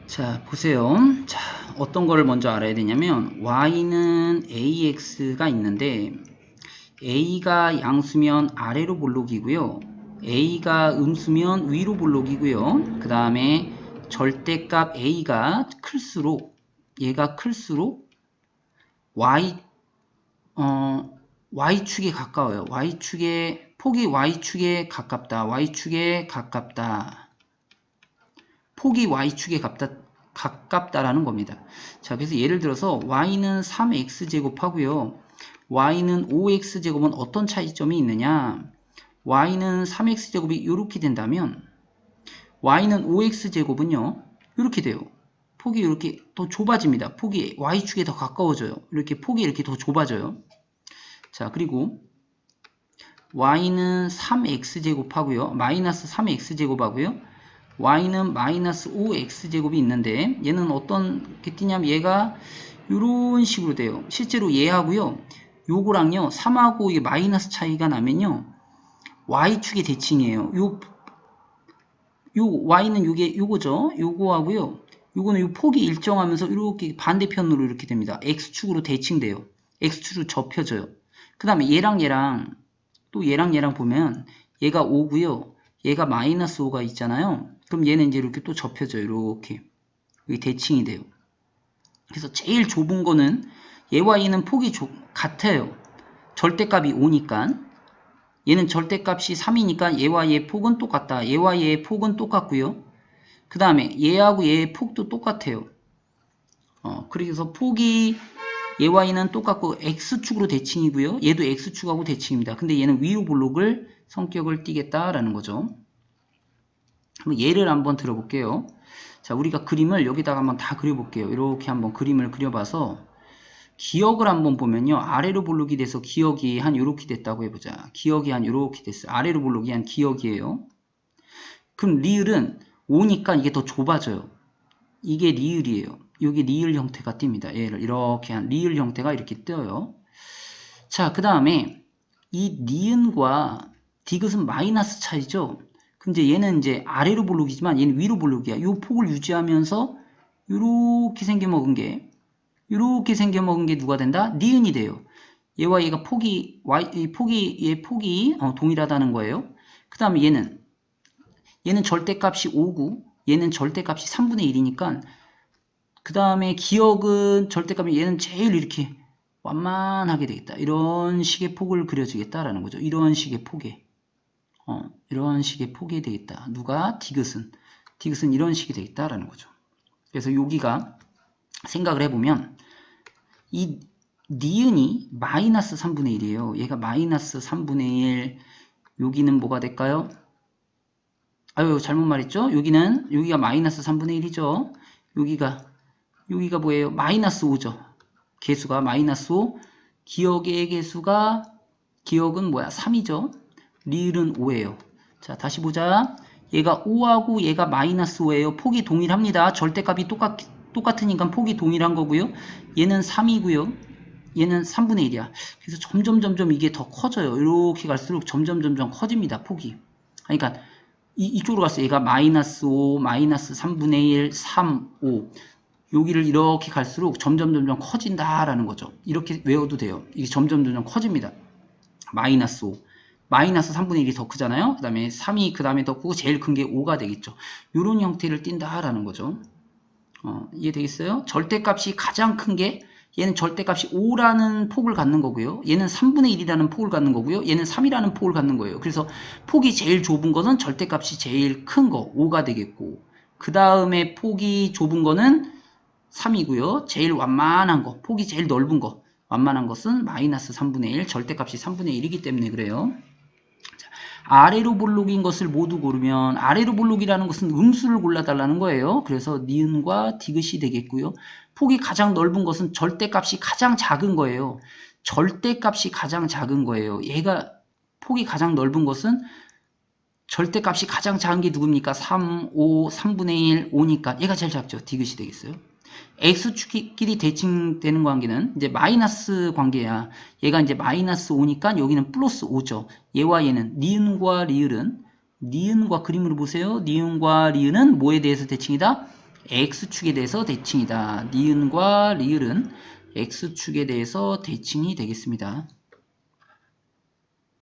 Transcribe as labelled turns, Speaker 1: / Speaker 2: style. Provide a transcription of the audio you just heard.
Speaker 1: 자, 보세요. 자, 어떤 거를 먼저 알아야 되냐면 y는 ax가 있는데 a가 양수면 아래로 볼록이고요. a가 음수면 위로 볼록이고요. 그 다음에 절대값 a가 클수록 얘가 클수록 y y축에 가까워요. y축에 폭이 y축에 가깝다. y축에 가깝다. 폭이 y축에 가깝다라는 겁니다. 자, 그래서 예를 들어서 y는 3x제곱 하고요. y는 5x제곱은 어떤 차이점이 있느냐? y는 3x제곱이 이렇게 된다면 y는 5x제곱은요. 이렇게 돼요. 폭이 이렇게 더 좁아집니다. 폭이 y축에 더 가까워져요. 이렇게 폭이 이렇게 더 좁아져요. 자, 그리고 y는 3x제곱 하고요. 마이너스 3x제곱 하고요. y는 마이너스 5x제곱이 있는데 얘는 어떤 게 뛰냐면 얘가 이런 식으로 돼요. 실제로 얘하고요. 요거랑요. 3하고 이게 마이너스 차이가 나면요. y축의 대칭이에요. 요 y는 요거죠. 요거하고요. 요거는 요 폭이 일정하면서 이렇게 반대편으로 이렇게 됩니다. x축으로 대칭돼요. x축으로 접혀져요. 그 다음에 얘랑 얘랑 보면 얘가 5고요. 얘가 마이너스 5가 있잖아요. 그럼 얘는 이제 이렇게 또 접혀져요. 이렇게. 여기 대칭이 돼요. 그래서 제일 좁은 거는 얘와 얘는 폭이 같아요. 절대값이 5니까. 얘는 절대값이 3이니까 얘와 얘 폭은 똑같다. 얘와 얘의 폭은 똑같고요. 그 다음에 얘하고 얘의 폭도 똑같아요. 그래서 폭이 얘와 얘는 똑같고 x축으로 대칭이고요. 얘도 x축하고 대칭입니다. 근데 얘는 위로 볼록을 성격을 띠겠다라는 거죠. 한번 예를 한번 들어볼게요. 자, 우리가 그림을 여기다가 한번 다 그려볼게요. 이렇게 한번 그림을 그려봐서 기억을 한번 보면요. 아래로 볼록이 돼서 기억이 한 요렇게 됐다고 해보자. 기억이 한 요렇게 됐어요. 아래로 볼록이 한 기억이에요. 그럼 리을은 5니까 이게 더 좁아져요. 이게 리을이에요. 여기 리을 형태가 띕니다. 얘를 이렇게 한 리을 형태가 이렇게 떠요. 자, 그 다음에 이 니은과 디귿은 마이너스 차이죠. 근데 얘는 이제 아래로 볼록이지만 얘는 위로 볼록이야. 이 폭을 유지하면서 이렇게 생겨먹은 게 누가 된다? 니은이 돼요. 얘와 얘가 폭이 동일하다는 거예요. 그 다음에 얘는 절대값이 5고 얘는 절대값이 3분의 1이니까 그 다음에 기억은 절대값이 얘는 제일 이렇게 완만하게 되겠다. 이런 식의 폭을 그려주겠다라는 거죠. 이런 식의 폭에. 이런 식의 폭이 되겠다. 누가? 디귿은 이런 식이 되겠다라는 거죠. 그래서 여기가 생각을 해보면 이 니은이 마이너스 3분의 1이에요. 얘가 마이너스 3분의 1. 여기는 뭐가 될까요? 아유, 잘못 말했죠? 여기가 마이너스 3분의 1이죠. 여기가 뭐예요? 마이너스 5죠. 개수가 마이너스 5. 기억은 뭐야? 3이죠. 리을은 5예요. 자, 다시 보자. 얘가 5하고 얘가 마이너스 5예요. 폭이 동일합니다. 절대값이 똑같으니까 폭이 동일한 거고요. 얘는 3이고요. 얘는 3분의 1이야. 그래서 점점 이게 더 커져요. 이렇게 갈수록 점점 커집니다. 폭이. 그러니까 이쪽으로 갔어요. 얘가 마이너스 5, 마이너스 3분의 1, 3, 5. 여기를 이렇게 갈수록 점점 커진다라는 거죠. 이렇게 외워도 돼요. 이게 점점 커집니다. 마이너스 5. 마이너스 3분의 1이 더 크잖아요. 그 다음에 3이 그 다음에 더 크고 제일 큰 게 5가 되겠죠. 이런 형태를 띈다라는 거죠. 이해되겠어요? 절대값이 가장 큰 게 얘는 절대값이 5라는 폭을 갖는 거고요. 얘는 3분의 1이라는 폭을 갖는 거고요. 얘는 3이라는 폭을 갖는 거예요. 그래서 폭이 제일 좁은 거는 절대값이 제일 큰 거 5가 되겠고 그 다음에 폭이 좁은 거는 3이고요. 제일 완만한 거, 폭이 제일 넓은 거, 완만한 것은 마이너스 3분의 1, 절대값이 3분의 1이기 때문에 그래요. 자, 아래로 볼록인 것을 모두 고르면 아래로 볼록이라는 것은 음수를 골라달라는 거예요. 그래서 니은과 디귿이 되겠고요. 폭이 가장 넓은 것은 절대값이 가장 작은 거예요. 절대값이 가장 작은 거예요. 얘가 폭이 가장 넓은 것은 절대값이 가장 작은 게 누굽니까? 3, 5, 3분의 1, 5니까 얘가 제일 작죠. 디귿이 되겠어요. x축끼리 대칭되는 관계는 이제 마이너스 관계야. 얘가 이제 마이너스 5니까 여기는 플러스 5죠. 얘와 얘는 니은과 리을은 니은과 그림으로 보세요. 니은과 리을은 뭐에 대해서 대칭이다? x축에 대해서 대칭이다. 니은과 리을은 x축에 대해서 대칭이 되겠습니다.